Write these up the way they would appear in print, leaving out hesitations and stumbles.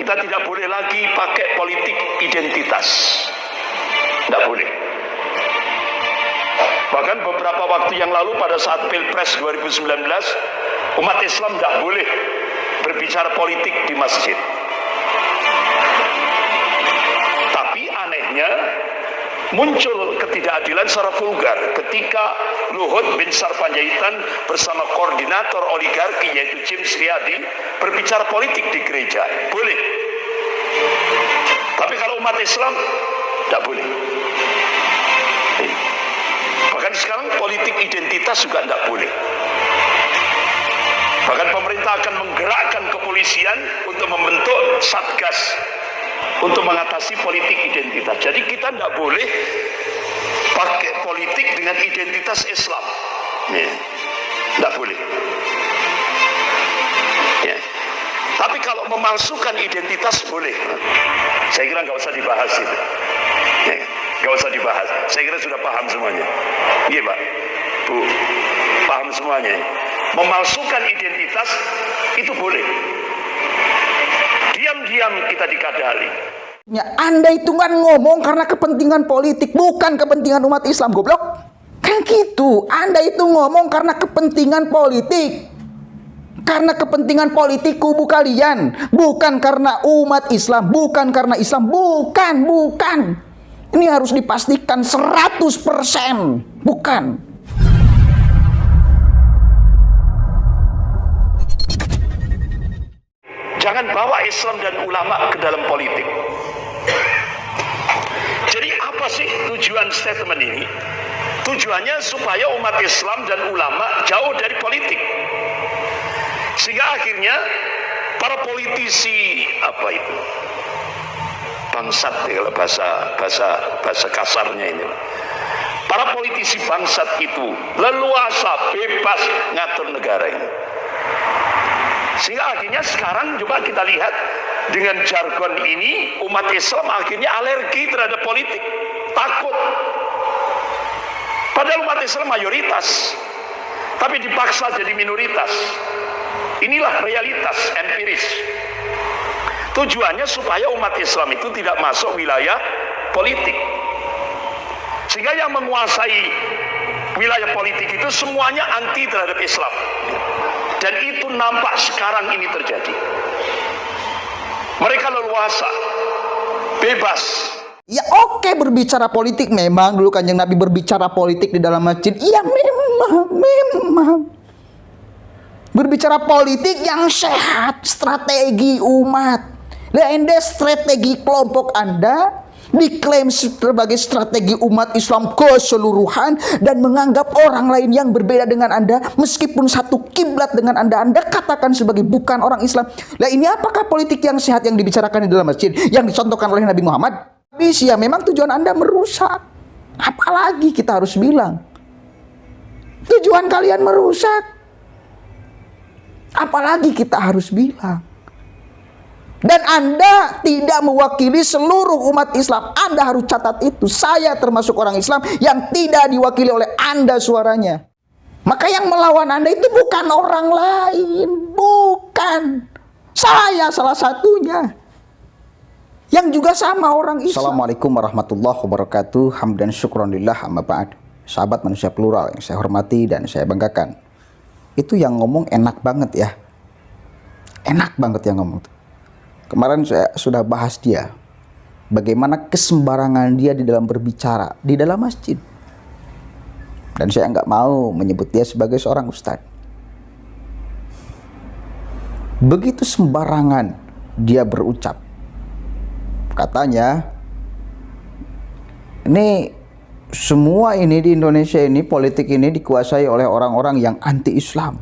Kita tidak boleh lagi pakai politik identitas. Tidak boleh. Bahkan beberapa waktu yang lalu pada saat Pilpres 2019, umat Islam tidak boleh berbicara politik di masjid. Tapi anehnya muncul ketidakadilan secara vulgar ketika Luhut bin Sarpanjaitan bersama koordinator oligarki yaitu James Riyadi berbicara politik di gereja. Boleh. Tapi kalau umat Islam tidak boleh. Bahkan sekarang politik identitas juga tidak boleh. Bahkan pemerintah akan menggerakkan kepolisian untuk membentuk satgas untuk mengatasi politik identitas. Jadi kita tidak boleh pakai politik dengan identitas Islam. Ya. Tidak boleh. Ya. Tapi kalau memalsukan identitas boleh. Saya kira nggak usah dibahas itu. Ya. Nggak usah dibahas. Saya kira sudah paham semuanya. Iya Pak, Bu, paham semuanya. Memalsukan identitas itu boleh. Diam-diam kita dikadali. Ya, Anda itu kan ngomong karena kepentingan politik, bukan kepentingan umat Islam, goblok. Kan gitu. Anda itu ngomong karena kepentingan politik. Karena kepentingan politik kubu kalian, bukan karena umat Islam, bukan karena Islam, bukan. Ini harus dipastikan 100%, bukan. Jangan bawa Islam dan ulama ke dalam politik. Jadi apa sih tujuan statement ini? Tujuannya supaya umat Islam dan ulama jauh dari politik. Sehingga akhirnya para politisi bangsat ya, kalau bahasa kasarnya ini. Para politisi bangsat itu leluasa bebas ngatur negara ini. Sehingga akhirnya sekarang coba kita lihat dengan jargon ini umat Islam akhirnya alergi terhadap politik, takut. Padahal umat Islam mayoritas, tapi dipaksa jadi minoritas. Inilah realitas empiris. Tujuannya supaya umat Islam itu tidak masuk wilayah politik. Sehingga yang menguasai wilayah politik itu semuanya anti terhadap Islam. Dan itu nampak sekarang ini terjadi. Mereka leluasa, bebas. Ya oke, berbicara politik memang dulu Kanjeng Nabi berbicara politik di dalam masjid. Iya memang. Berbicara politik yang sehat, strategi umat. Nah, Anda strategi kelompok Anda diklaim sebagai strategi umat Islam keseluruhan dan menganggap orang lain yang berbeda dengan Anda meskipun satu kiblat dengan Anda katakan sebagai bukan orang Islam. Nah, ini apakah politik yang sehat yang dibicarakan di dalam masjid yang dicontohkan oleh Nabi Muhammad? Habis ya memang tujuan Anda merusak. Apalagi kita harus bilang tujuan kalian merusak. Apalagi kita harus bilang. Dan Anda tidak mewakili seluruh umat Islam. Anda harus catat itu. Saya termasuk orang Islam yang tidak diwakili oleh Anda suaranya. Maka yang melawan Anda itu bukan orang lain. Bukan. Saya salah satunya. Yang juga sama orang Islam. Assalamualaikum warahmatullahi wabarakatuh. Hamdan syukronillah amma ba'd. Sahabat manusia plural yang saya hormati dan saya banggakan. Itu yang ngomong enak banget ya. Enak banget yang ngomong. Kemarin saya sudah bahas dia. Bagaimana kesembarangan dia di dalam berbicara. Di dalam masjid. Dan saya nggak mau menyebut dia sebagai seorang ustadz. Begitu sembarangan dia berucap. Katanya, ini semua ini di Indonesia ini, politik ini dikuasai oleh orang-orang yang anti-Islam.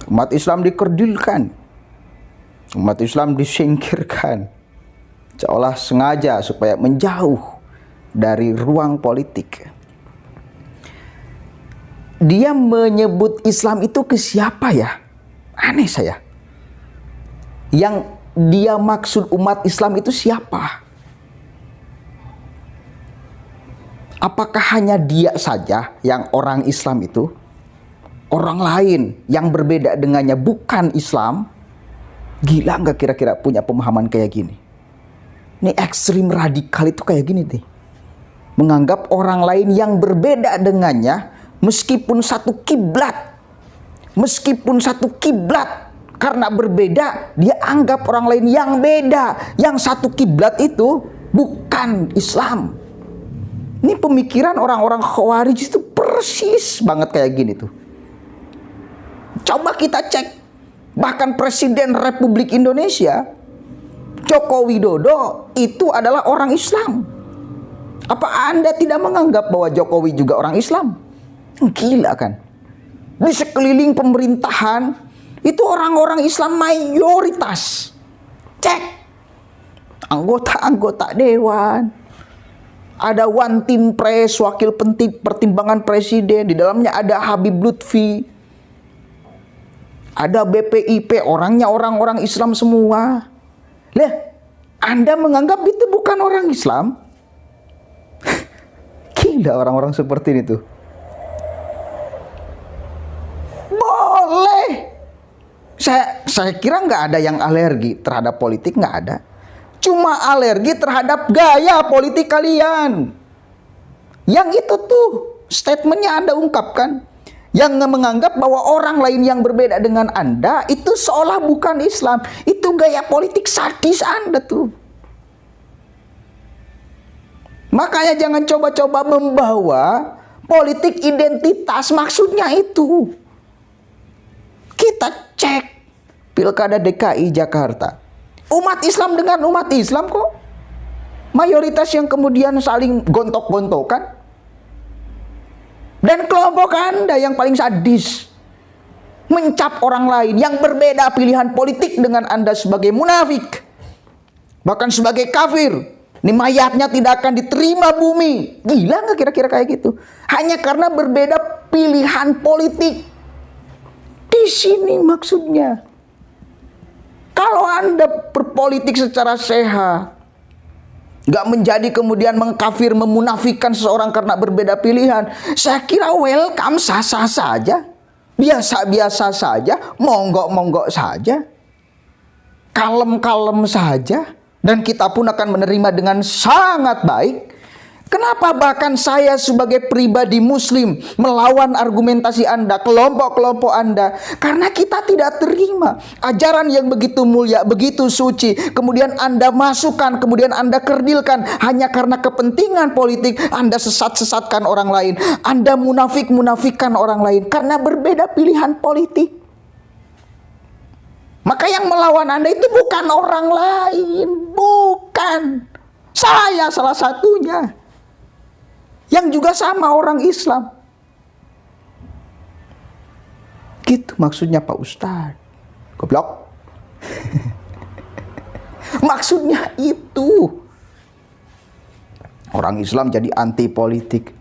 Umat Islam dikerdilkan. Umat Islam disingkirkan. Seolah sengaja supaya menjauh dari ruang politik. Dia menyebut Islam itu ke siapa ya? Aneh saya. Yang dia maksud umat Islam itu siapa? Apakah hanya dia saja yang orang Islam itu? Orang lain yang berbeda dengannya bukan Islam, Gila nggak kira-kira punya pemahaman kayak gini? Ini ekstrim radikal itu kayak gini nih. Menganggap orang lain yang berbeda dengannya, meskipun satu kiblat. Meskipun satu kiblat, karena berbeda, dia anggap orang lain yang beda. Yang satu kiblat itu bukan Islam. Ini pemikiran orang-orang Khawarij itu persis banget kayak gini tuh. Coba kita cek, bahkan Presiden Republik Indonesia, Joko Widodo, itu adalah orang Islam. Apa Anda tidak menganggap bahwa Jokowi juga orang Islam? Gila kan? Di sekeliling pemerintahan itu orang-orang Islam mayoritas. Cek anggota-anggota dewan, ada One Team Press, wakil pertimbangan presiden, di dalamnya ada Habib Lutfi, ada BPIP, orangnya orang-orang Islam semua. Lah, Anda menganggap itu bukan orang Islam? Gila orang-orang seperti ini tuh. Boleh. Saya kira nggak ada yang alergi terhadap politik, nggak ada. Cuma alergi terhadap gaya politik kalian. Yang itu tuh statementnya Anda ungkapkan. Yang menganggap bahwa orang lain yang berbeda dengan Anda itu seolah bukan Islam. Itu gaya politik sadis Anda tuh. Makanya jangan coba-coba membawa politik identitas, maksudnya itu. Kita cek Pilkada DKI Jakarta. Umat Islam dengan umat Islam kok. Mayoritas yang kemudian saling gontok-gontokan. Dan kelompok Anda yang paling sadis mencap orang lain yang berbeda pilihan politik dengan Anda sebagai munafik, bahkan sebagai kafir. Ini mayatnya tidak akan diterima bumi. Gila nggak kira-kira kayak gitu? Hanya karena berbeda pilihan politik. Di sini maksudnya. Kalau Anda berpolitik secara sehat, nggak menjadi kemudian mengkafir, memunafikan seseorang karena berbeda pilihan, saya kira welcome, sah-sah saja, biasa-biasa saja, monggok-monggok saja, kalem-kalem saja, dan kita pun akan menerima dengan sangat baik. Kenapa bahkan saya sebagai pribadi muslim melawan argumentasi Anda, kelompok-kelompok Anda? Karena kita tidak terima ajaran yang begitu mulia, begitu suci, kemudian Anda masukkan, kemudian Anda kerdilkan hanya karena kepentingan politik. Anda sesat-sesatkan orang lain, Anda munafik-munafikan orang lain karena berbeda pilihan politik. Maka yang melawan Anda itu bukan orang lain, bukan. Saya salah satunya. Yang juga sama orang Islam. Gitu maksudnya Pak Ustadz. Goblok. Maksudnya itu. Orang Islam jadi anti politik.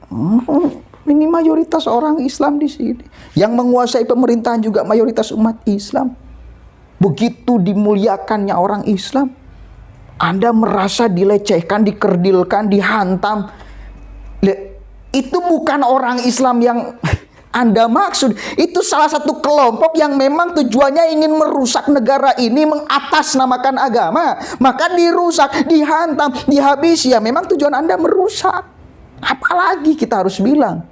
Ini mayoritas orang Islam di sini. Yang menguasai pemerintahan juga mayoritas umat Islam. Begitu dimuliakannya orang Islam, Anda merasa dilecehkan, dikerdilkan, dihantam. Itu bukan orang Islam yang Anda maksud. Itu salah satu kelompok yang memang tujuannya ingin merusak negara ini, mengatasnamakan agama. Maka dirusak, dihantam, dihabisi. Ya memang tujuan Anda merusak. Apalagi kita harus bilang,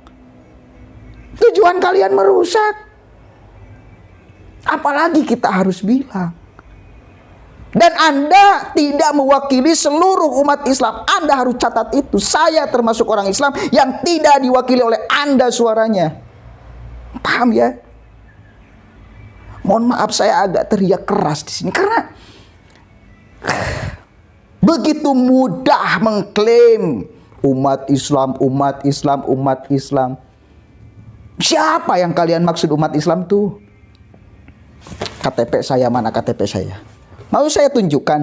tujuan kalian merusak. Apalagi kita harus bilang. Dan Anda tidak mewakili seluruh umat Islam. Anda harus catat itu. Saya termasuk orang Islam yang tidak diwakili oleh Anda suaranya. Paham ya? Mohon maaf saya agak teriak keras di sini karena begitu mudah mengklaim umat Islam, umat Islam, umat Islam. Siapa yang kalian maksud umat Islam tuh? KTP saya, mana KTP saya? Mau saya tunjukkan?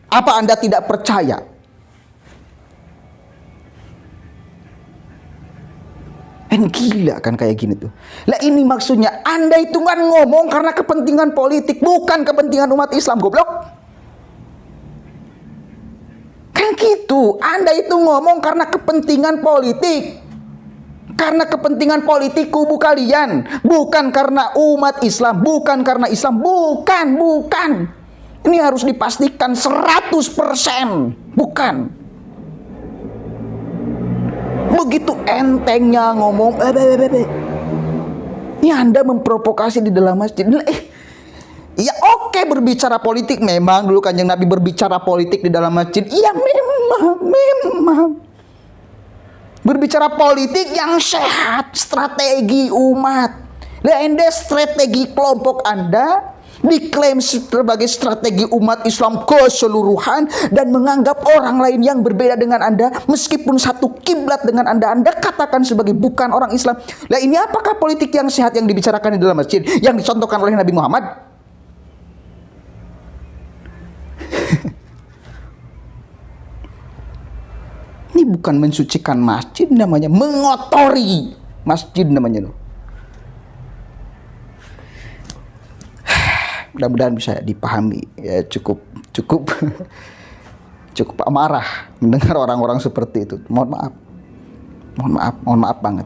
Apa Anda tidak percaya? Gila kan kayak gini tuh. Lah ini maksudnya Anda itu kan ngomong karena kepentingan politik, bukan kepentingan umat Islam, goblok. Kan gitu. Anda itu ngomong karena kepentingan politik. Karena kepentingan politik kubu kalian, bukan karena umat Islam, bukan karena Islam, bukan. Ini harus dipastikan 100%. Bukan. Begitu entengnya ngomong, ini Anda memprovokasi di dalam masjid. Ya oke, berbicara politik memang dulu Kanjeng Nabi berbicara politik di dalam masjid. Iya memang. Berbicara politik yang sehat, strategi umat. Lah Anda strategi kelompok Anda diklaim sebagai strategi umat Islam keseluruhan dan menganggap orang lain yang berbeda dengan Anda meskipun satu kiblat dengan Anda katakan sebagai bukan orang Islam. Lah ini apakah politik yang sehat yang dibicarakan di dalam masjid yang dicontohkan oleh Nabi Muhammad? Ini bukan mensucikan masjid namanya, mengotori masjid namanya loh. Mudah-mudahan bisa dipahami ya, cukup amarah mendengar orang-orang seperti itu. Mohon maaf banget.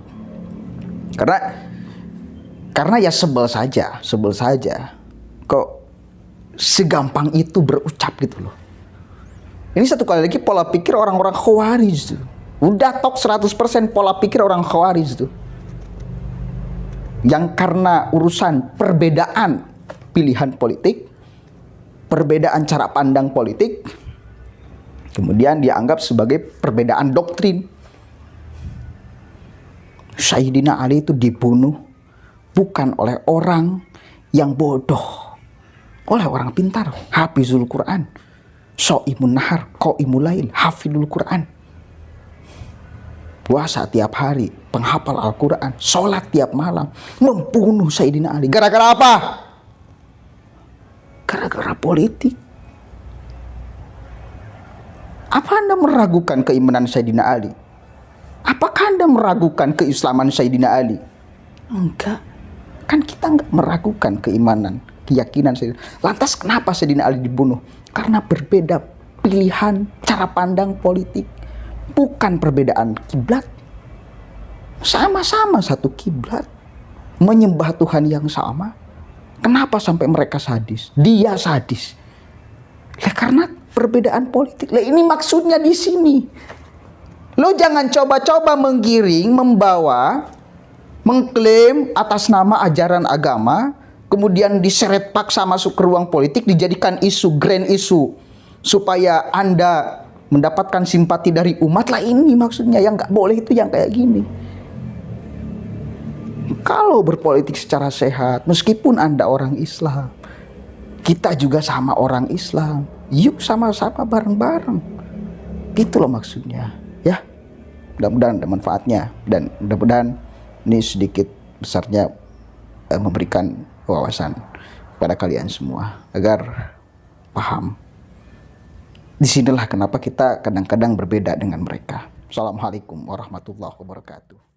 Karena ya sebel saja. Kok segampang itu berucap gitu loh. Ini satu kali lagi pola pikir orang-orang Khawarij tuh. Udah tok 100% pola pikir orang Khawarij tuh. Yang karena urusan perbedaan pilihan politik, perbedaan cara pandang politik, kemudian dianggap sebagai perbedaan doktrin. Sayyidina Ali itu dibunuh bukan oleh orang yang bodoh, oleh orang pintar, hafizul Quran, sho'imun nahar, qa'imul lail, hafidul Quran, puasa tiap hari, penghafal Al-Quran, sholat tiap malam, membunuh Sayyidina Ali. Gara-gara apa? Gara-gara politik. Apa Anda meragukan keimanan Sayyidina Ali? Apakah Anda meragukan keislaman Sayyidina Ali? Enggak. Kan kita enggak meragukan keimanan, keyakinan Sayyidina. Lantas kenapa Sayyidina Ali dibunuh? Karena berbeda pilihan cara pandang politik. Bukan perbedaan kiblat. Sama-sama satu kiblat. Menyembah Tuhan yang sama. Kenapa sampai mereka sadis? Dia sadis. Ya karena perbedaan politik. Lah ini maksudnya di sini. Lo jangan coba-coba menggiring, membawa, mengklaim atas nama ajaran agama, kemudian diseret paksa masuk ke ruang politik, dijadikan isu, grand isu, supaya Anda mendapatkan simpati dari umat. Lah ini maksudnya, yang nggak boleh itu yang kayak gini. Kalau berpolitik secara sehat, meskipun Anda orang Islam, kita juga sama orang Islam, yuk sama-sama bareng-bareng. Gitu loh maksudnya, ya. Mudah-mudahan ada manfaatnya, dan mudah-mudahan ini sedikit besarnya memberikan wawasan pada kalian semua agar paham. Disinilah kenapa kita kadang-kadang berbeda dengan mereka. Assalamualaikum warahmatullahi wabarakatuh.